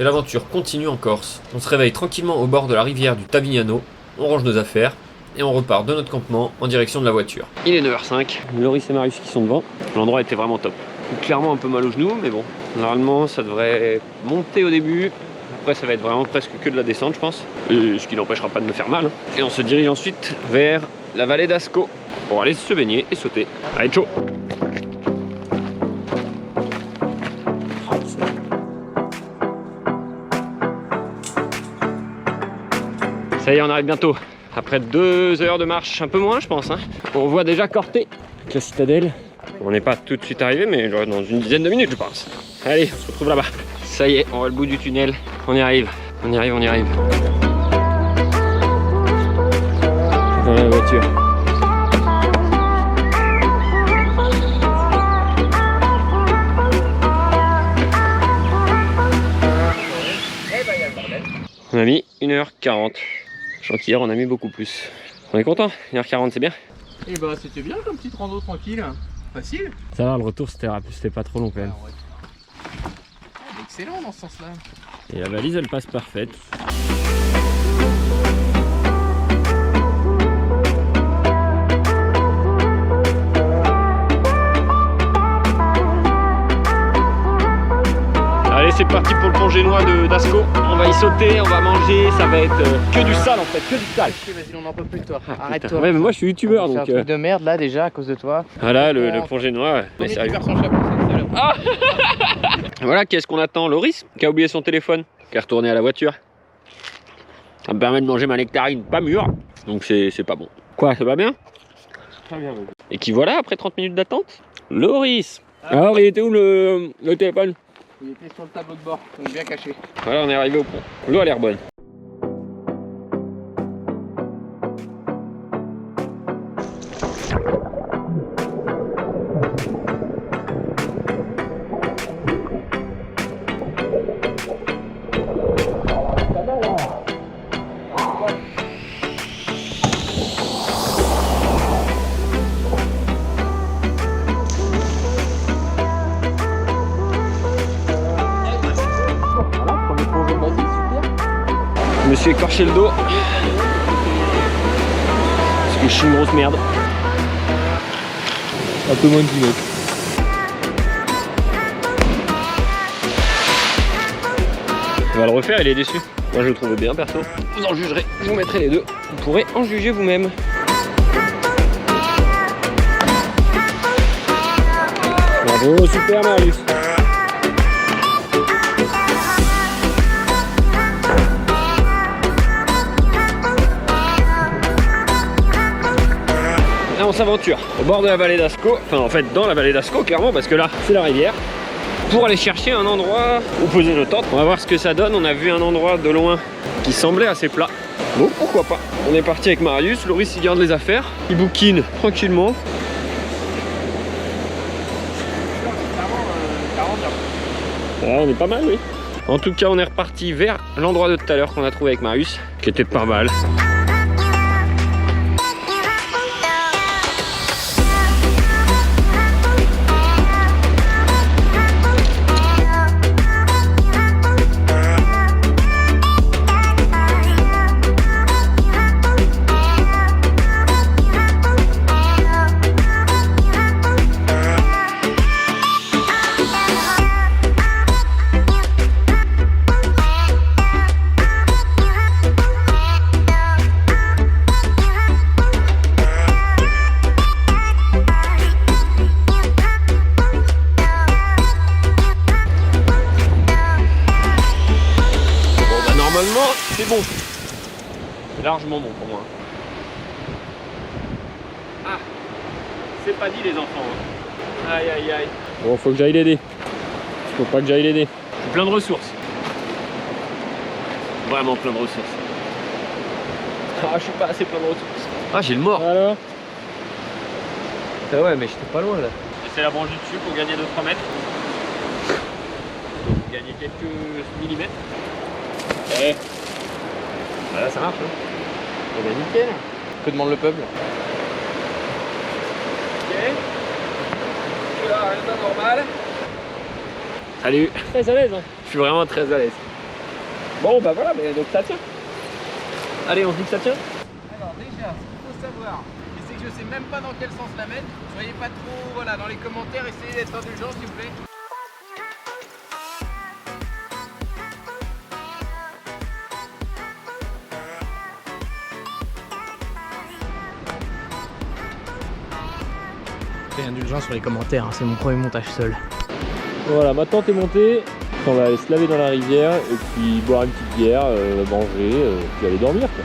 et l'aventure continue en Corse. On se réveille tranquillement au bord de la rivière du Tavignano, on range nos affaires et on repart de notre campement en direction de la voiture. Il est 9h05, Loris et Marius qui sont devant. L'endroit était vraiment top. Clairement un peu mal au genou, mais bon, normalement ça devrait monter au début. Après ça va être vraiment presque que de la descente je pense, ce qui n'empêchera pas de me faire mal. Et on se dirige ensuite vers la vallée d'Asco pour aller se baigner et sauter. Allez, ciao. Ça y est, on arrive bientôt. Après 2 heures de marche, un peu moins je pense. On voit déjà Corté, avec la citadelle. On n'est pas tout de suite arrivé, mais dans une dizaine de minutes je pense. Allez, on se retrouve là-bas. Ça y est, on va au bout du tunnel. On y arrive, on y arrive, on y arrive. Dans la voiture. On a mis 1h40. Je crois qu'hier on a mis beaucoup plus. On est content, 1h40 c'est bien. Et bah c'était bien comme petite rando tranquille, facile. Ça va, le retour c'était pas trop long quand même. Excellent dans ce sens là. Et la valise elle passe parfaite. Allez, c'est parti pour le pont génois d'Asco. On va y sauter, on va manger, ça va être que du sale en fait, que du sale. Vas-y, on n'en peut plus de toi. Ah, arrête-toi. ouais, mais moi je suis youtubeur donc. C'est un truc de merde là déjà à cause de toi. Voilà le pont génois. Mais sérieux. Ah voilà, qu'est-ce qu'on attend? Loris qui a oublié son téléphone, qui est retourné à la voiture. Ça me permet de manger ma nectarine pas mûre, donc c'est pas bon. Quoi, ça va bien? Très bien, vas-y. Et qui voilà après 30 minutes d'attente? Loris. Alors il était où le téléphone? Il était sur le tableau de bord, donc bien caché. Voilà, on est arrivé au pont. L'eau a l'air bonne. Je me suis écorché le dos parce que je suis une grosse merde. Un peu moins de 10 mètres. On va le refaire, il est déçu. Moi je le trouve bien perso. Vous en jugerez, je vous mettrai les deux. Vous pourrez en juger vous-même. Bravo, super Marius. Là on s'aventure au bord de la vallée d'Asco, enfin en fait dans la vallée d'Asco clairement parce que là c'est la rivière, pour aller chercher un endroit où poser nos tentes. On va voir ce que ça donne. On a vu un endroit de loin qui semblait assez plat, bon pourquoi pas. On est parti avec Marius, Loris il garde les affaires, il bouquine tranquillement. Ouais, on est pas mal oui. En tout cas on est reparti vers l'endroit de tout à l'heure qu'on a trouvé avec Marius, qui était pas mal. C'est bon, c'est largement bon pour moi. Ah, c'est pas dit les enfants. Aïe aïe aïe. Bon, faut que j'aille l'aider. Faut pas que j'aille l'aider. Je suis plein de ressources. Vraiment plein de ressources. Ah, je suis pas assez plein de ressources. Ah, j'ai le mort. Alors Ah ouais, mais j'étais pas loin là. J'essaie la brancher dessus pour gagner 2-3 mètres. Donc, gagner quelques millimètres. Eh. Voilà, ça marche. Eh ben nickel. Que demande le peuple? Ok. Là, résultat normal. Salut. Très à l'aise. Je suis vraiment très à l'aise. Bon bah voilà, mais donc ça tient. Allez, on se dit que ça tient. Alors déjà, ce qu'il faut savoir, et c'est que je sais même pas dans quel sens la mettre. Soyez pas trop, voilà, dans les commentaires, essayez d'être indulgents s'il vous plaît. Soyez indulgents sur les commentaires, hein, c'est mon premier montage seul. Voilà, maintenant t'es monté. On va aller se laver dans la rivière et puis boire une petite bière, manger, puis aller dormir quoi.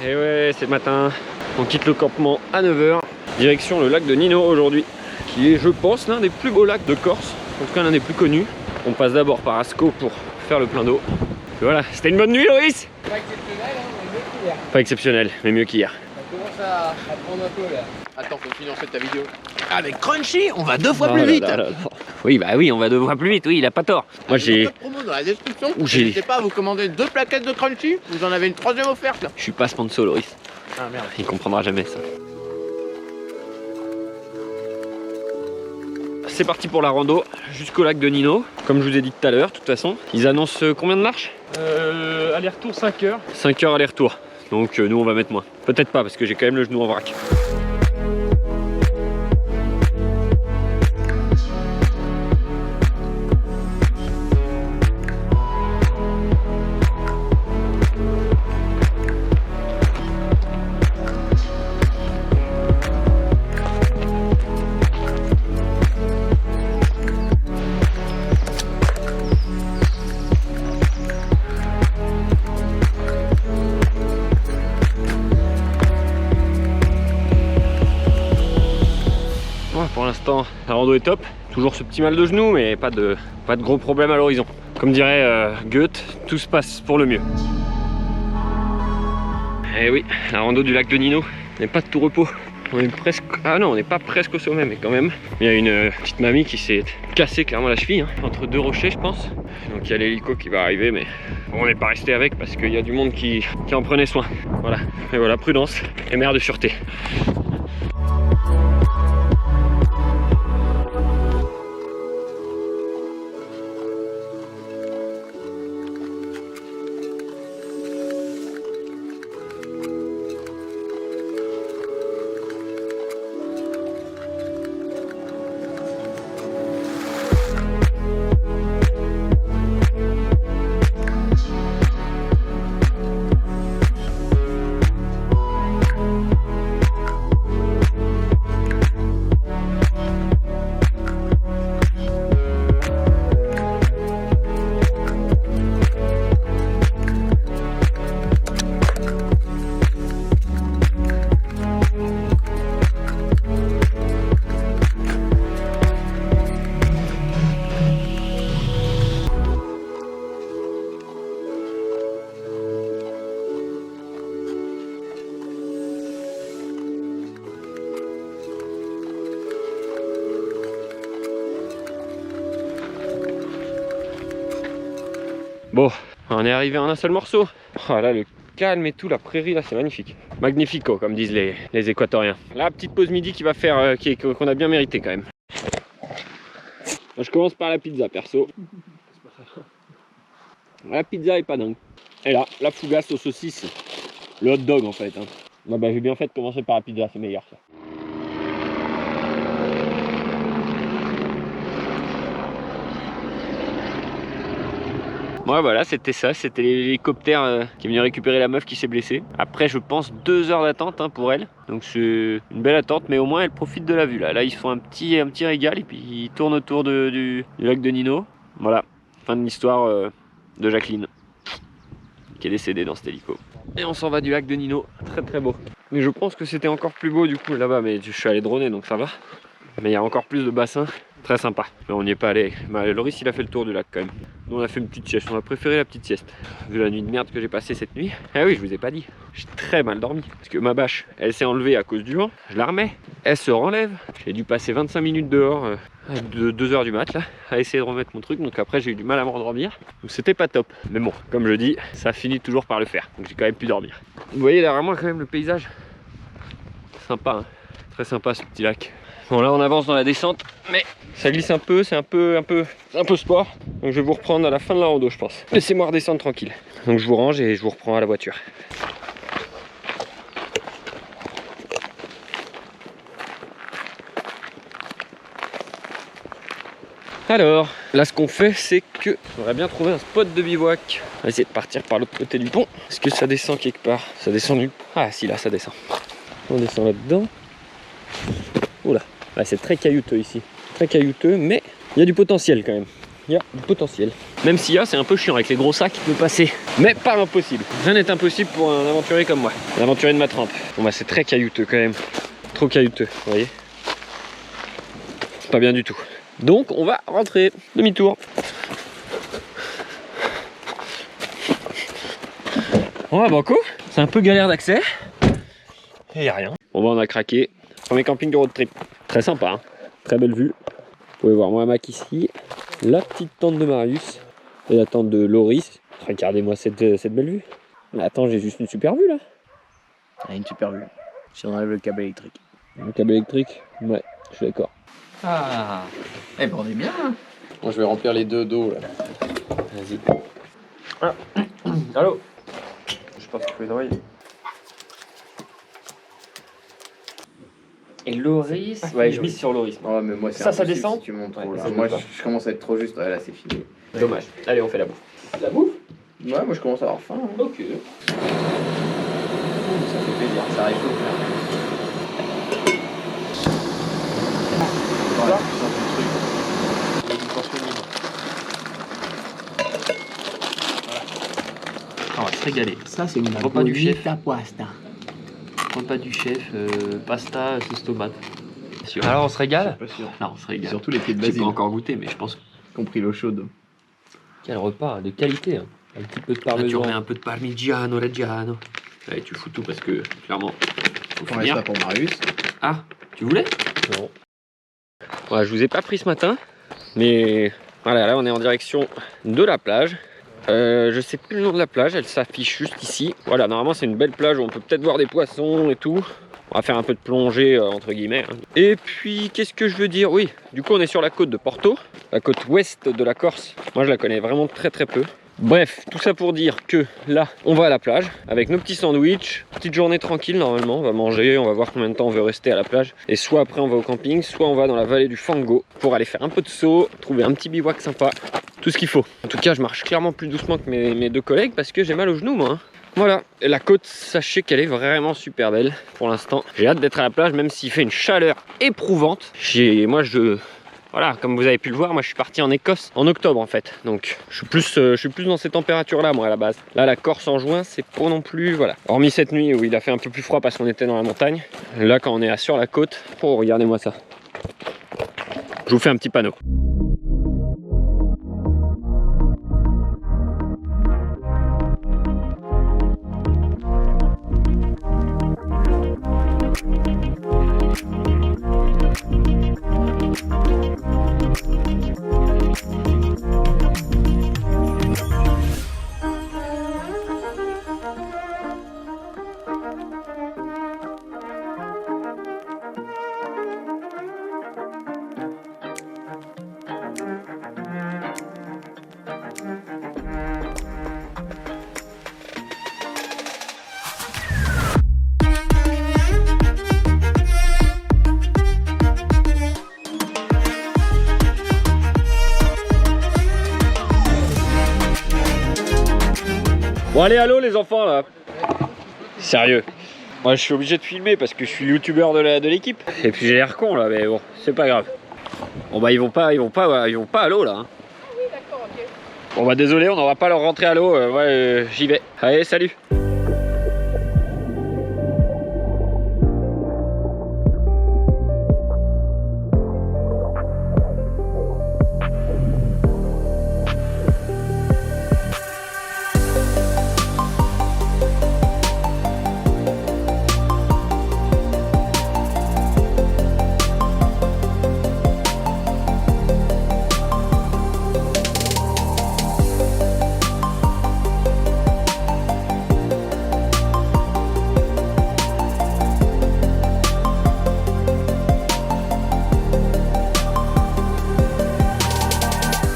Et ouais, c'est le matin, on quitte le campement à 9 h, direction le lac de Nino aujourd'hui, qui est, je pense, l'un des plus beaux lacs de Corse, en tout cas l'un des plus connus. On passe d'abord par Asco pour faire le plein d'eau. Voilà, c'était une bonne nuit, Loris? Pas exceptionnel, hein, mais mieux qu'hier. Pas exceptionnel, mais mieux qu'hier. Ça commence à prendre un peu là. Attends, continue en fait ta vidéo. Avec Crunchy, on va 2 fois Oh plus là vite. là là là. Oui, bah oui, on va 2 fois plus vite, oui, il a pas tort. Moi j'ai... Code promo dans la description. Ouh, j'ai- N'hésitez pas à vous commander 2 plaquettes de Crunchy. Vous en avez une 3e offerte là. Je suis pas sponsor, Loris. Ah merde. Il comprendra jamais ça. C'est parti pour la rando jusqu'au lac de Nino. Comme je vous ai dit tout à l'heure, de toute façon. Ils annoncent combien de marches? Aller-retour 5 heures. 5 heures aller-retour. Donc nous on va mettre moins. Peut-être pas parce que j'ai quand même le genou en vrac. Ouais, pour l'instant, la rando est top. Toujours ce petit mal de genou, mais pas de gros problème à l'horizon. Comme dirait Goethe, tout se passe pour le mieux. Et oui, la rando du lac de Nino n'est pas de tout repos. On est presque... Ah non, on n'est pas presque au sommet, mais quand même. Il y a une petite mamie qui s'est cassée clairement la cheville, hein, entre 2 rochers, je pense. Donc il y a l'hélico qui va arriver, mais bon, on n'est pas resté avec parce qu'il y a du monde qui en prenait soin. Voilà. Et voilà, prudence et mère de sûreté. Bon, on est arrivé en un seul morceau. Oh là, le calme et tout, la prairie là, c'est magnifique. Magnifico, comme disent les Équatoriens. La petite pause midi qui va faire, qu'on a bien mérité quand même. Je commence par la pizza, perso. La pizza est pas dingue. Et là, la fougasse aux saucisses. Le hot dog en fait. Hein. Bah, j'ai bien fait de commencer par la pizza, c'est meilleur ça. Ouais, voilà, c'était ça, c'était l'hélicoptère qui est venu récupérer la meuf qui s'est blessée. Après, je pense 2 heures d'attente hein, pour elle. Donc c'est une belle attente, mais au moins elle profite de la vue là. Là, ils font un petit régal et puis ils tournent autour du lac de Nino. Voilà, fin de l'histoire de Jacqueline, qui est décédée dans cet hélico. Et on s'en va du lac de Nino, très très beau. Mais je pense que c'était encore plus beau du coup là-bas, mais je suis allé droner donc ça va. Mais il y a encore plus de bassins. Très sympa. Mais on n'y est pas allé. Bah, Loris il a fait le tour du lac quand même. Nous on a fait une petite sieste, on a préféré la petite sieste. Vu la nuit de merde que j'ai passée cette nuit. Ah oui, je vous ai pas dit. J'ai très mal dormi. Parce que ma bâche, elle s'est enlevée à cause du vent. Je la remets. Elle se renlève. J'ai dû passer 25 minutes dehors de 2h du mat là, à essayer de remettre mon truc. Donc après j'ai eu du mal à me rendormir. Donc c'était pas top. Mais bon, comme je dis, ça finit toujours par le faire. Donc j'ai quand même pu dormir. Vous voyez derrière moi quand même le paysage. Sympa, hein. Très sympa ce petit lac. Bon là on avance dans la descente, mais ça glisse un peu, c'est un peu sport. Donc je vais vous reprendre à la fin de la rando je pense. Laissez-moi redescendre tranquille. Donc je vous range et je vous reprends à la voiture. Alors, là ce qu'on fait c'est que j'aurais bien trouvé un spot de bivouac. On va essayer de partir par l'autre côté du pont. Est-ce que ça descend quelque part? Ça descend nulle. Ah si là ça descend. On descend là-dedans. Oula. Ah, c'est très caillouteux ici, très caillouteux, mais il y a du potentiel quand même. Il y a du potentiel. Même s'il y a, c'est un peu chiant avec les gros sacs de passer. Mais pas impossible. Rien n'est impossible pour un aventurier comme moi. Un aventurier de ma trempe. Bon bah c'est très caillouteux quand même. Trop caillouteux, vous voyez. Pas bien du tout. Donc on va rentrer. Demi-tour. Bon bah banco. C'est un peu galère d'accès. Et y a rien. Bon bah on a craqué. Premier camping du road trip. Très sympa, hein. Très belle vue. Vous pouvez voir mon hamac ici. La petite tente de Marius. Et la tente de Loris. Regardez-moi cette belle vue. Mais attends, j'ai juste une super vue là. Ah, une super vue. Si on enlève le câble électrique. Le câble électrique? Ouais, je suis d'accord. Ah, eh ben on est bien. Hein. Bon, je vais remplir les deux d'eau là. Vas-y. Ah. Allô? Je pense qu'il faut les envoyer. Et Loris, ouais, je mise sur Loris. Oh, mais moi, ça descend si tu montes trop, ouais, là. Moi, je commence à être trop juste. Ouais, là, c'est fini. Dommage. Allez, on fait la bouffe. La bouffe? Ouais, moi, je commence à avoir faim. Hein. Ok. Ça fait plaisir, ça arrive tôt. On va se régaler. Ça, c'est une repas du chef. Pasta. Repas du chef, pasta, sauce tomate. Alors on se régale? Pas sûr. Non, on se régale. Surtout les pieds de J'ai basile. pas encore goûté, mais je pense que... Compris l'eau chaude. Quel repas de qualité, hein. Un petit peu de parmesan. Tu remets un peu de parmigiano reggiano. Allez, tu fous tout parce que, clairement, faut On reste là pour Marius. Ah, tu voulais? Non. Ouais, je vous ai pas pris ce matin, mais voilà, là on est en direction de la plage. Je sais plus le nom de la plage, elle s'affiche juste ici. Voilà, normalement c'est une belle plage où on peut peut-être voir des poissons et tout. On va faire un peu de plongée entre guillemets. Hein. Et puis qu'est-ce que je veux dire? Oui, du coup on est sur la côte de Porto, la côte ouest de la Corse. Moi je la connais vraiment très peu. Bref, tout ça pour dire que là, on va à la plage avec nos petits sandwichs. Petite journée tranquille normalement, on va manger, on va voir combien de temps on veut rester à la plage. Et soit après on va au camping, soit on va dans la vallée du Fango pour aller faire un peu de saut, trouver un petit bivouac sympa, tout ce qu'il faut. En tout cas, je marche clairement plus doucement que mes deux collègues parce que j'ai mal aux genoux moi. Hein. Voilà, et la côte, sachez qu'elle est vraiment super belle pour l'instant. J'ai hâte d'être à la plage même s'il fait une chaleur éprouvante. Voilà, comme vous avez pu le voir, moi je suis parti en Écosse en octobre en fait. Donc je suis plus dans ces températures là moi à la base. Là la Corse en juin c'est pas non plus, voilà. Hormis cette nuit où il a fait un peu plus froid parce qu'on était dans la montagne. Là quand on est sur la côte, oh regardez-moi ça. Je vous fais un petit panneau. Bon allez, allô les enfants là. Sérieux. Moi je suis obligé de filmer parce que je suis youtubeur de l'équipe. Et puis j'ai l'air con là, mais bon, c'est pas grave. Bon bah ils vont pas à l'eau là. Hein. Oui, d'accord, ok. Bon bah désolé, on va pas leur rentrer à l'eau. J'y vais. Allez, salut.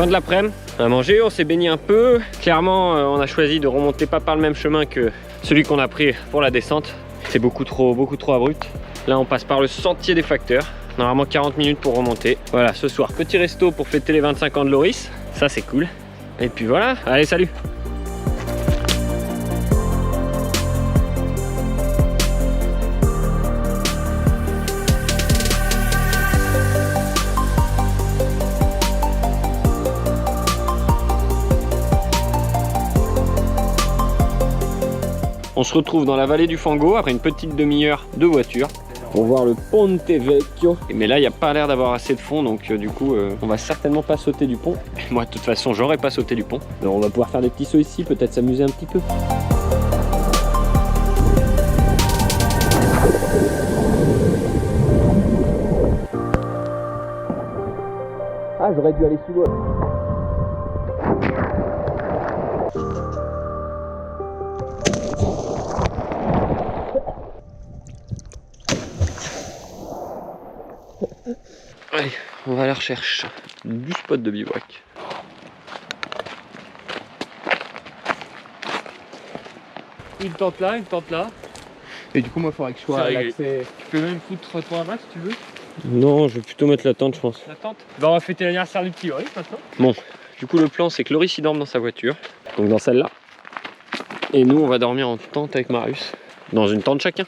Fin de l'après-midi, on a mangé, on s'est baigné un peu. Clairement, on a choisi de remonter pas par le même chemin que celui qu'on a pris pour la descente. C'est beaucoup trop abrupt. Là, on passe par le sentier des facteurs. Normalement 40 minutes pour remonter. Voilà, ce soir, petit resto pour fêter les 25 ans de Loris. Ça, c'est cool. Et puis voilà, allez, salut! On se retrouve dans la vallée du Fango après une petite demi-heure de voiture pour voir le Ponte Vecchio. Mais là, il n'y a pas l'air d'avoir assez de fond, donc du coup, on va certainement pas sauter du pont. Moi, de toute façon, j'aurais pas sauté du pont. Alors, on va pouvoir faire des petits sauts ici, peut-être s'amuser un petit peu. Ah, j'aurais dû aller sous l'eau. Allez, on va à la recherche du spot de bivouac. Une tente là, une tente là. Et du coup, moi, il faudrait que je sois C'est à réglé. l'accès. Tu peux même foutre toi là si tu veux. Non, je vais plutôt mettre la tente, je pense. La tente. Bah, on va fêter l'anniversaire du petit Loris maintenant. Bon, du coup, le plan, c'est que Loris il dorme dans sa voiture, donc dans celle-là. Et nous, on va dormir en tente avec Marius, dans une tente chacun.